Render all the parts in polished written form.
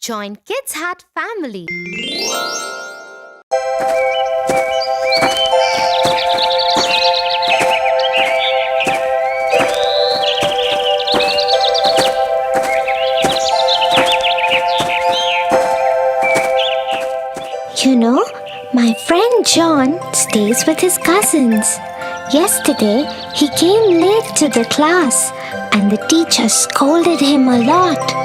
Join Kids Hat family. You know, my friend John stays with his cousins. Yesterday, he came late to the class and the teacher scolded him a lot.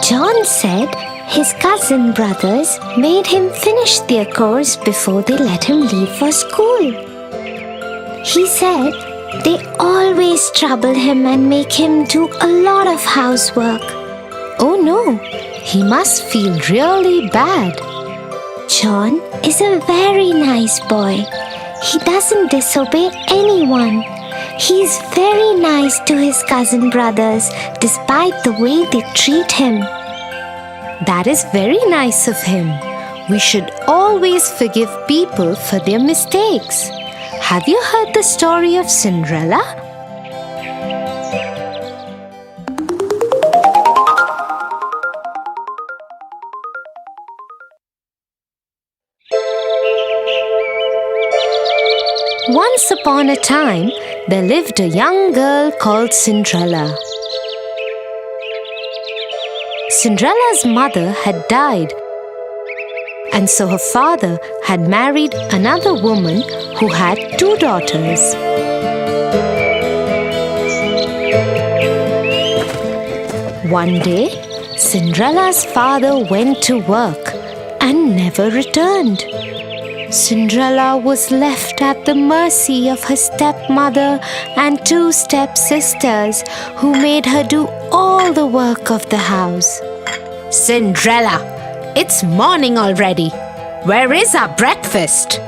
John said his cousin brothers made him finish their course before they let him leave for school. He said they always trouble him and make him do a lot of housework. Oh no, he must feel really bad. John is a very nice boy. He doesn't disobey anyone. He's very nice to his cousin brothers despite the way they treat him. That is very nice of him. We should always forgive people for their mistakes. Have you heard the story of Cinderella? Once upon a time, there lived a young girl called Cinderella. Cinderella's mother had died, and so her father had married another woman who had 2 daughters. One day, Cinderella's father went to work and never returned. Cinderella was left at the mercy of her stepmother and 2 stepsisters who made her do all the work of the house. Cinderella, it's morning already. Where is our breakfast?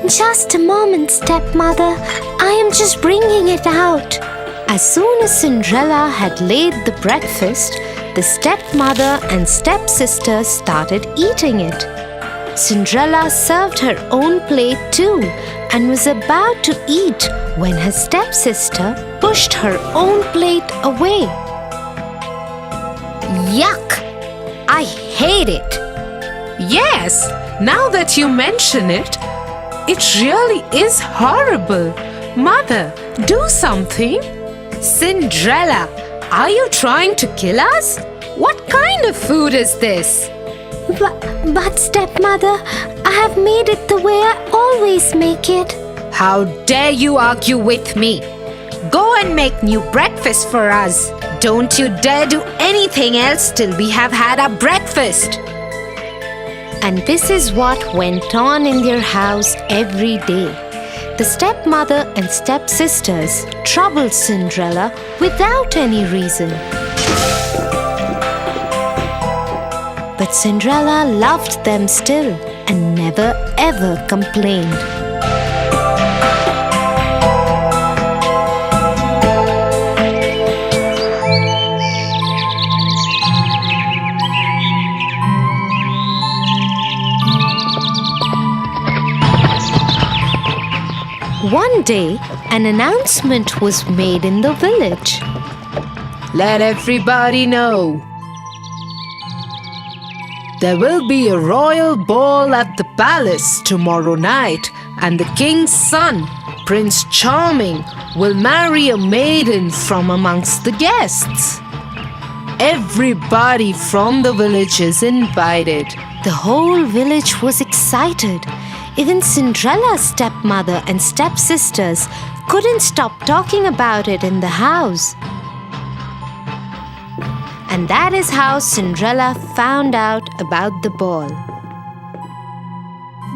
Just a moment, stepmother. I am just bringing it out. As soon as Cinderella had laid the breakfast, the stepmother and stepsisters started eating it. Cinderella served her own plate too and was about to eat when her stepsister pushed her own plate away. Yuck! I hate it. Yes, now that you mention it, it really is horrible. Mother, do something. Cinderella, are you trying to kill us? What kind of food is this? But stepmother, I have made it the way I always make it. How dare you argue with me? Go and make new breakfast for us. Don't you dare do anything else till we have had our breakfast. And this is what went on in their house every day. The stepmother and stepsisters troubled Cinderella without any reason. But Cinderella loved them still and never ever complained. One day, an announcement was made in the village. Let everybody know. There will be a royal ball at the palace tomorrow night, and the king's son, Prince Charming, will marry a maiden from amongst the guests. Everybody from the village is invited. The whole village was excited. Even Cinderella's stepmother and stepsisters couldn't stop talking about it in the house. And that is how Cinderella found out about the ball.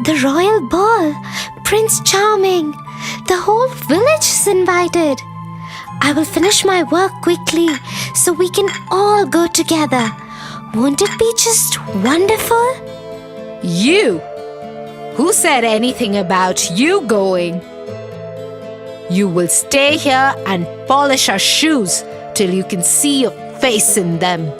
The royal ball! Prince Charming! The whole village is invited. I will finish my work quickly so we can all go together. Won't it be just wonderful? You! Who said anything about you going? You will stay here and polish our shoes till you can see your face in them.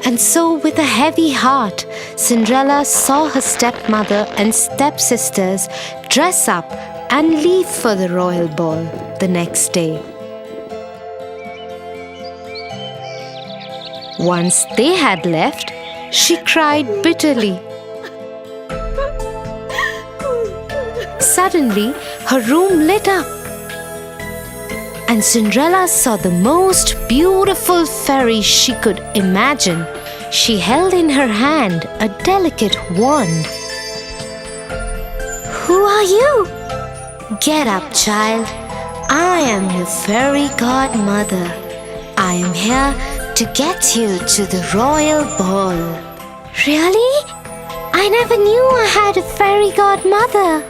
And so, with a heavy heart, Cinderella saw her stepmother and stepsisters dress up and leave for the royal ball the next day. Once they had left, she cried bitterly. Suddenly, her room lit up, and Cinderella saw the most beautiful fairy she could imagine. She held in her hand a delicate wand. Who are you? Get up, child. I am your fairy godmother. I am here to get you to the royal ball. Really? I never knew I had a fairy godmother.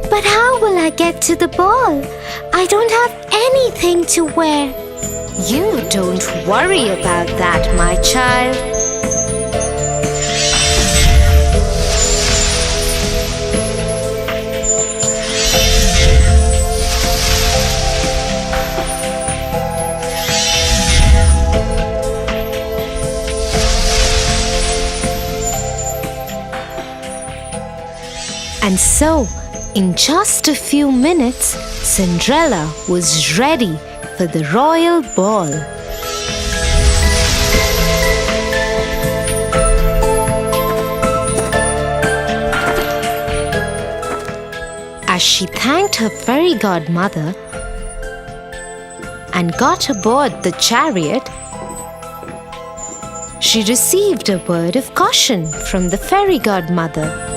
But how will I get to the ball? I don't have anything to wear. You don't worry about that, my child. And so, in just a few minutes, Cinderella was ready for the royal ball. As she thanked her fairy godmother and got aboard the chariot, she received a word of caution from the fairy godmother.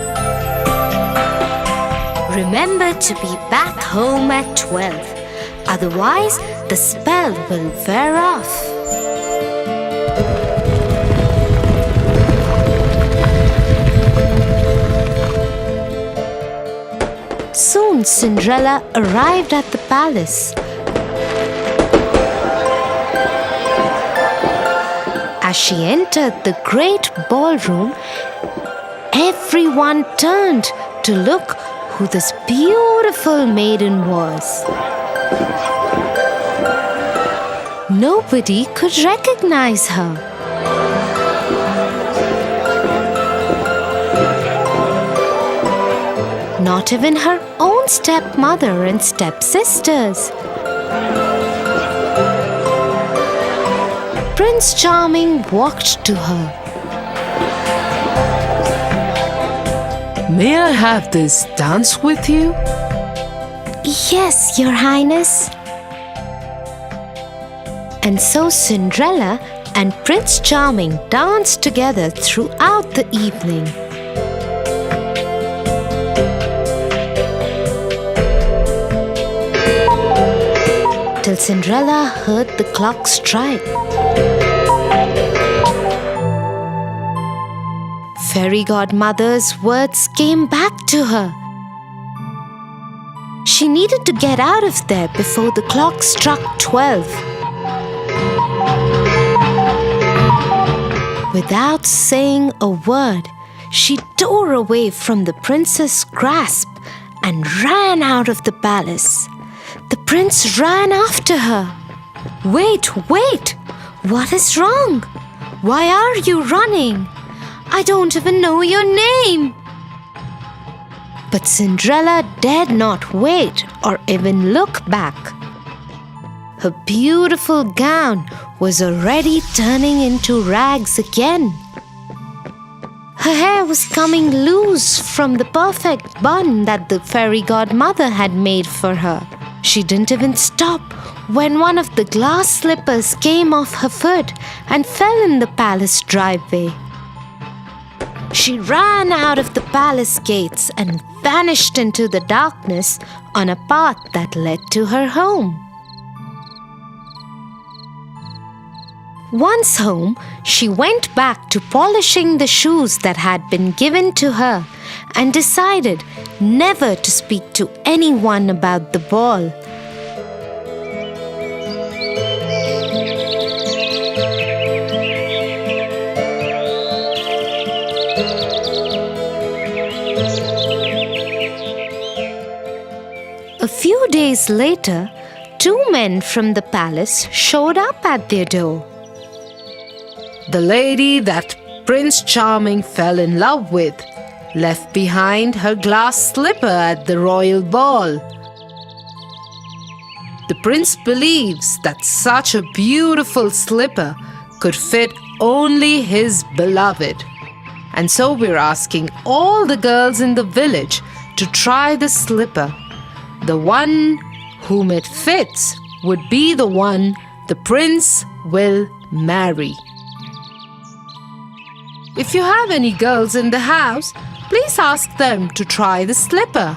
Remember to be back home at 12, otherwise the spell will wear off. Soon Cinderella arrived at the palace. As she entered the great ballroom, everyone turned to look who this beautiful maiden was. Nobody could recognize her. Not even her own stepmother and stepsisters. Prince Charming walked to her. May I have this dance with you? Yes, Your Highness. And so Cinderella and Prince Charming danced together throughout the evening. Till Cinderella heard the clock strike. Fairy godmother's words came back to her. She needed to get out of there before the clock struck 12. Without saying a word, she tore away from the prince's grasp and ran out of the palace. The prince ran after her. "Wait, wait! What is wrong? Why are you running? I don't even know your name." But Cinderella dared not wait or even look back. Her beautiful gown was already turning into rags again. Her hair was coming loose from the perfect bun that the fairy godmother had made for her. She didn't even stop when one of the glass slippers came off her foot and fell in the palace driveway. She ran out of the palace gates and vanished into the darkness on a path that led to her home. Once home, she went back to polishing the shoes that had been given to her and decided never to speak to anyone about the ball. A few days later, 2 men from the palace showed up at their door. The lady that Prince Charming fell in love with left behind her glass slipper at the royal ball. The prince believes that such a beautiful slipper could fit only his beloved. And so we're asking all the girls in the village to try the slipper. The one whom it fits would be the one the prince will marry. If you have any girls in the house, please ask them to try the slipper.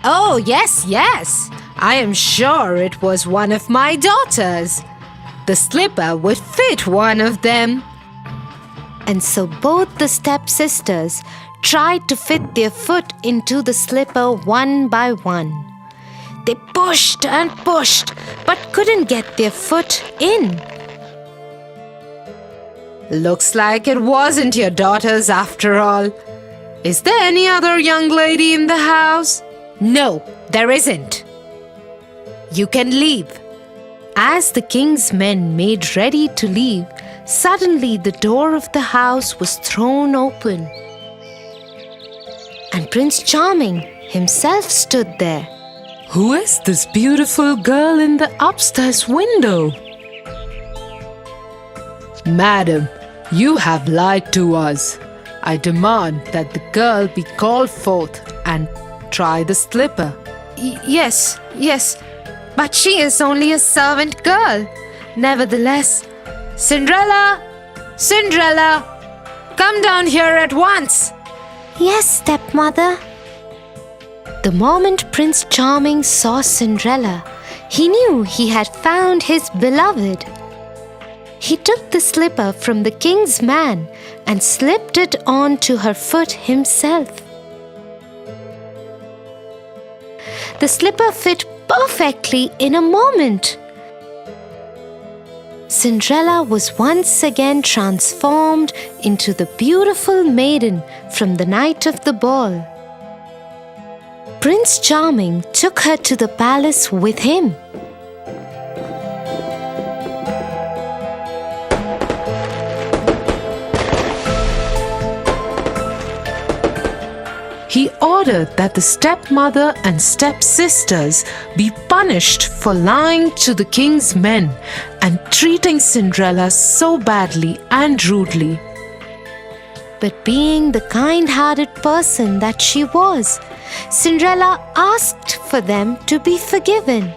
Oh, yes, yes. I am sure it was one of my daughters. The slipper would fit one of them. And so both the stepsisters tried to fit their foot into the slipper one by one. They pushed and pushed, but couldn't get their foot in. Looks like it wasn't your daughters after all. Is there any other young lady in the house? No, there isn't. You can leave. As the king's men made ready to leave, suddenly the door of the house was thrown open. And Prince Charming himself stood there. Who is this beautiful girl in the upstairs window? Madam, you have lied to us. I demand that the girl be called forth and try the slipper. Yes, but she is only a servant girl. Nevertheless, Cinderella! Cinderella! Come down here at once! Yes, stepmother. the moment Prince Charming saw Cinderella, he knew he had found his beloved. He took the slipper from the king's man and slipped it onto her foot himself. The slipper fit perfectly in a moment. Cinderella was once again transformed into the beautiful maiden from the night of the ball. Prince Charming took her to the palace with him. He ordered that the stepmother and stepsisters be punished for lying to the king's men and treating Cinderella so badly and rudely. But being the kind-hearted person that she was, Cinderella asked for them to be forgiven.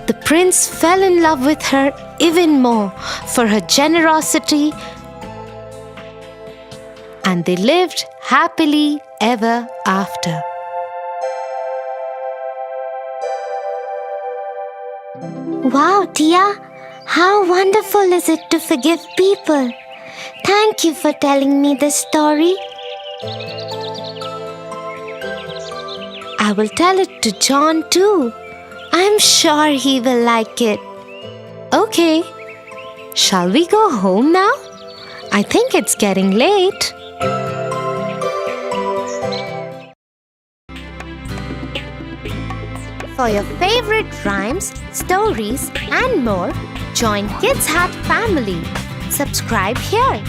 The prince fell in love with her even more for her generosity, and they lived happily ever after. Wow, Tia, how wonderful is it to forgive people? Thank you for telling me this story. I will tell it to John too. I'm sure he will like it. Okay, shall we go home now? I think it's getting late. For your favorite rhymes, stories, and more, join Kids Hut family. Subscribe here.